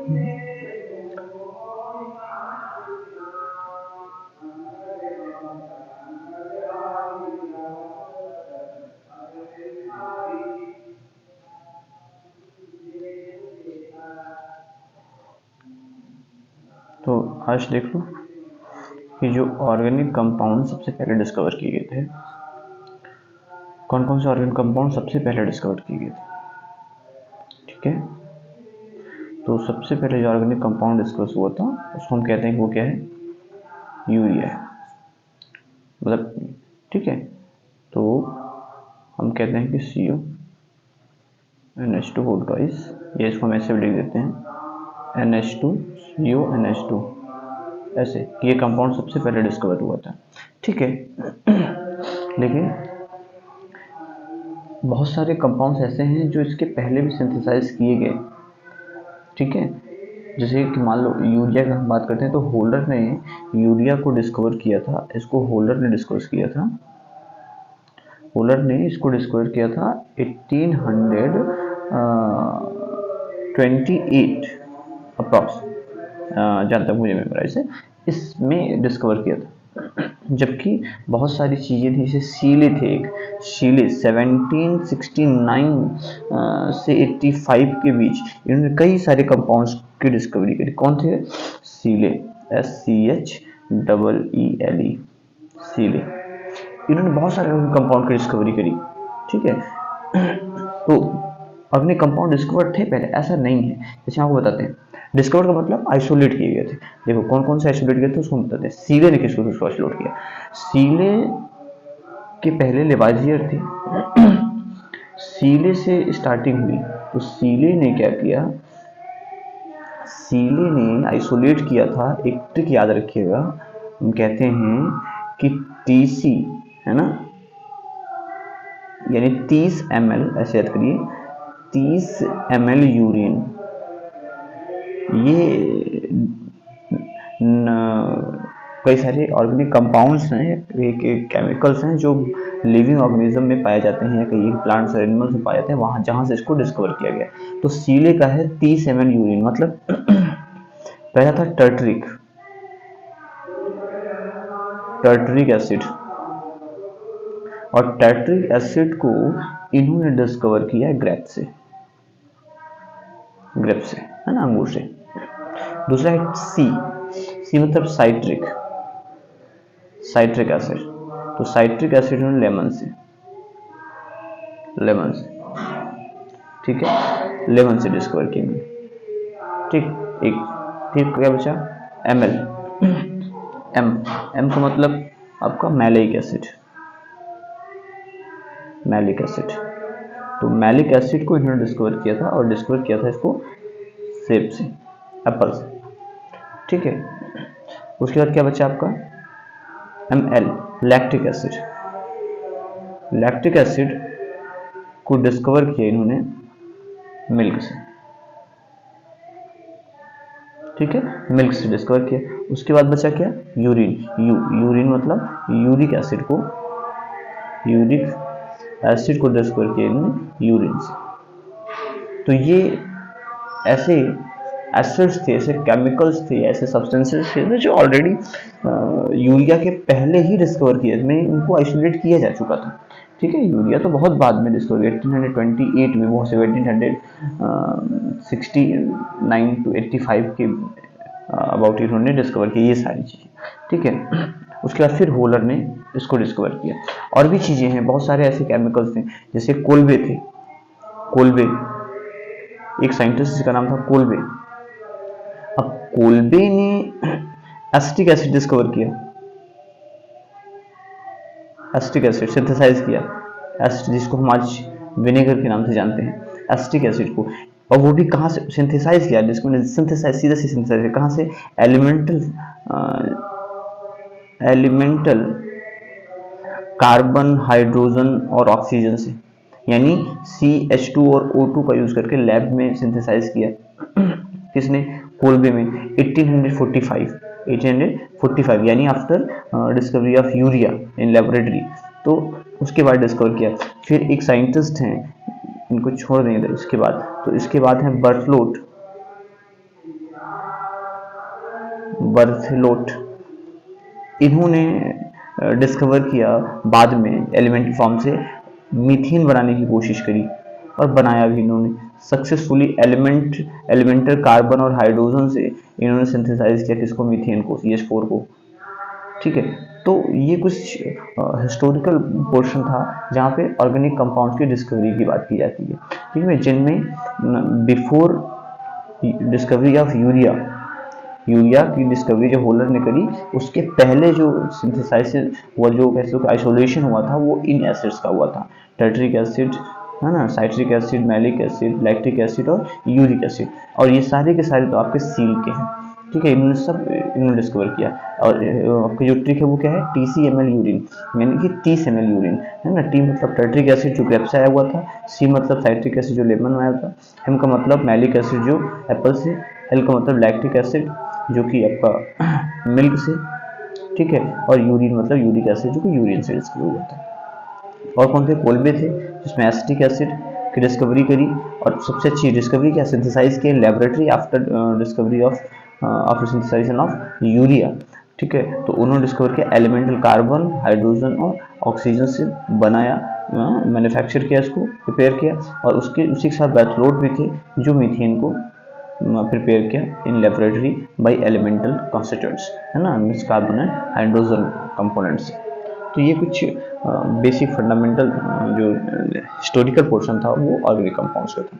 तो आज देख लो कि जो ऑर्गेनिक कंपाउंड सबसे पहले डिस्कवर किए गए थे, कौन कौन से ऑर्गेनिक कंपाउंड सबसे पहले डिस्कवर किए गए थे। ठीक है, तो सबसे पहले जो ऑर्गेनिक कंपाउंड डिस्कवर हुआ था उसको हम कहते हैं कि वो क्या है, यूरिया है। मतलब ठीक है, तो हम कहते हैं कि CuNH2 होल ट्वाइस, या इसको हम ऐसे भी लिख देते हैं NH2 CuNH2, ऐसे ये कंपाउंड सबसे पहले डिस्कवर हुआ था। ठीक है, लेकिन बहुत सारे कंपाउंड्स ऐसे हैं जो इसके पहले भी सिंथेसाइज किए गए। ठीक है, जैसे कि मान लो यूरिया की हम बात करते हैं तो होल्डर ने यूरिया को डिस्कवर किया था, इसको होल्डर ने डिस्कवर किया था। होल्डर ने इसको डिस्कवर किया था 1828 अप्रॉक्स, जहाँ तक मुझे मेमोराइज है, इसमें डिस्कवर किया था। जबकि बहुत सारी चीज़ें थी, जैसे सीले थे, एक सीले 1769 से 85 के बीच इन्होंने कई सारे कंपाउंड्स की डिस्कवरी करी। कौन थे? सीले, SCHEELE, सीले, इन्होंने बहुत सारे कंपाउंड की डिस्कवरी करी। ठीक है, तो अपने कंपाउंड डिस्कवर थे पहले, ऐसा नहीं है। जैसे आपको बताते हैं, डिस्कवर का मतलब आइसोलेट किए गए थे। देखो कौन कौन से आइसोलेट किए थे उसको बताते हैं। सीले ने किसको किसको आइसोलेट किया? सीले के पहले लेवाजियर थे, सीले से स्टार्टिंग हुई, तो सीले ने क्या किया, सीले ने आइसोलेट किया था। एक ट्रिक याद रखिएगा, हम कहते हैं कि TC है ना, यानी 30 ml, ऐसे याद करिए 30 ml यूरिन, ये कई सारे ऑर्गेनिक कंपाउंड्स हैं, केमिकल्स हैं जो लिविंग ऑर्गेनिज्म में पाए जाते हैं, कई प्लांट्स और एनिमल्स में पाए जाते हैं, वहाँ जहाँ से इसको डिस्कवर किया गया। तो सीले का है 30 ml यूरिन, मतलब पहला था टर्टरिक एसिड, और टर्टरिक एसिड को इन्होंने डिस्कवर किया ग्रेप से, है ना, अंगूर से। दूसरा है सी मतलब साइट्रिक एसिड, तो साइट्रिक एसिड इन्होंने लेमन से, ठीक है, लेमन से डिस्कवर किया। ठीक, एक फिर क्या बचा? ML, एम का मतलब आपका मैलिक एसिड, तो मैलिक एसिड को इन्होंने डिस्कवर किया था, और डिस्कवर किया था इसको सेब से, एप्पल से। ठीक है, उसके बाद क्या बचा आपका? ML, लैक्टिक एसिड को डिस्कवर किया इन्होंने मिल्क से। ठीक है, मिल्क से डिस्कवर किया। उसके बाद बचा क्या? यूरिन मतलब यूरिक एसिड को डिस्कवर किया इन्होंने यूरिन से। तो ये ऐसे एसिड्स थे, ऐसे केमिकल्स थे, ऐसे सब्सटेंसेस थे जो ऑलरेडी यूरिया के पहले ही डिस्कवर किए में इनको आइसोलेट किया जा चुका था। ठीक है, यूरिया तो बहुत बाद में डिस्कवर किया, 1828 में, वो 1769 to 85 के अबाउट इन्होंने डिस्कवर किया ये सारी चीज़ें। ठीक है, उसके बाद फिर होलर ने इसको डिस्कवर किया। और भी चीज़ें हैं, बहुत सारे ऐसे केमिकल्स थे, जैसे कोल्बे, एक साइंटिस्ट जिसका नाम था कोल्बे। अब कोल्बे ने एसिटिक एसिड डिस्कवर किया, एसिटिक एसिड सिंथेसाइज किया, एसिड जिसको हम आज विनेगर के नाम से जानते हैं, एसिटिक एसिड को। और वो भी कहाँ से सिंथेसाइज किया? जिसको सिंथेसाइज सीधा से सिंथेसाइज कहाँ से? एलिमेंटल कार्बन, हाइड्रोजन और ऑक्सीजन से, यानी CH2 और O2 का यूज करके लैब में सिंथेसाइज किया। किसने? कोल्बे में 1845, यानी after discovery of urea in laboratory. तो उसके बाद डिस्कवर किया। फिर एक साइंटिस्ट हैं, इनको छोड़ देंगे इसके बाद, तो इसके बाद है बर्टलोट बर्थलोट, इन्होंने डिस्कवर किया बाद में एलिमेंट्री फॉर्म से मीथेन बनाने की कोशिश करी और बनाया भी इन्होंने सक्सेसफुली। एलिमेंटर कार्बन और हाइड्रोजन से इन्होंने सिंथेसाइज किया किसको, मीथेन को, CH4 को। ठीक है, तो ये कुछ हिस्टोरिकल पोर्शन था जहाँ पे ऑर्गेनिक कंपाउंड्स की डिस्कवरी की बात की जाती है। ठीक है, जिनमें बिफोर डिस्कवरी ऑफ यूरिया की डिस्कवरी जो होलर ने करी, उसके पहले जो सिंथेसाइसिस हुआ, जो कैसे आइसोलेशन हुआ था, वो इन एसिड्स का हुआ था। टर्टरिक एसिड है ना, citric acid, malic acid, lactic acid और यूरिक एसिड, और ये सारे के सारे तो आपके सील के हैं। ठीक है, इन्होंने डिस्कवर किया। और आपका जो ट्रिक है वो क्या है, TCML यूरिन, यानी कि 30 ml यूरिन, है ना। टी मतलब टर्टरिक एसिड जो ग्रेप से आया हुआ था, C मतलब साइट्रिक एसिड जो लेमन में आया था, M का मतलब मैलिक एसिड जो एप्पल से, L का मतलब लैक्टिक एसिड जो कि आपका मिल्क से। ठीक है, और यूरिन मतलब यूरिक एसिड जो कि यूरिन से डिस्कवर हुआ था। और कौन थे, कोल्बे थे जिसमें एसिटिक एसिड की डिस्कवरी करी, और सबसे अच्छी डिस्कवरी क्या, सिंथेसाइज किया laboratory after discovery of after synthesization of urea. ठीक है, तो उन्होंने डिस्कवर किया एलिमेंटल कार्बन, हाइड्रोजन और ऑक्सीजन से बनाया, मैन्युफैक्चर किया, इसको प्रिपेयर किया, और उसी के साथ बैथलोट भी थे जो मीथेन को प्रिपेयर किया in laboratory bye elemental constituents, है ना, means carbon and hydrogen components. तो ये कुछ बेसिक फंडामेंटल जो हिस्टोरिकल पोर्शन था वो ऑर्गेनिक कंपाउंड्स का था।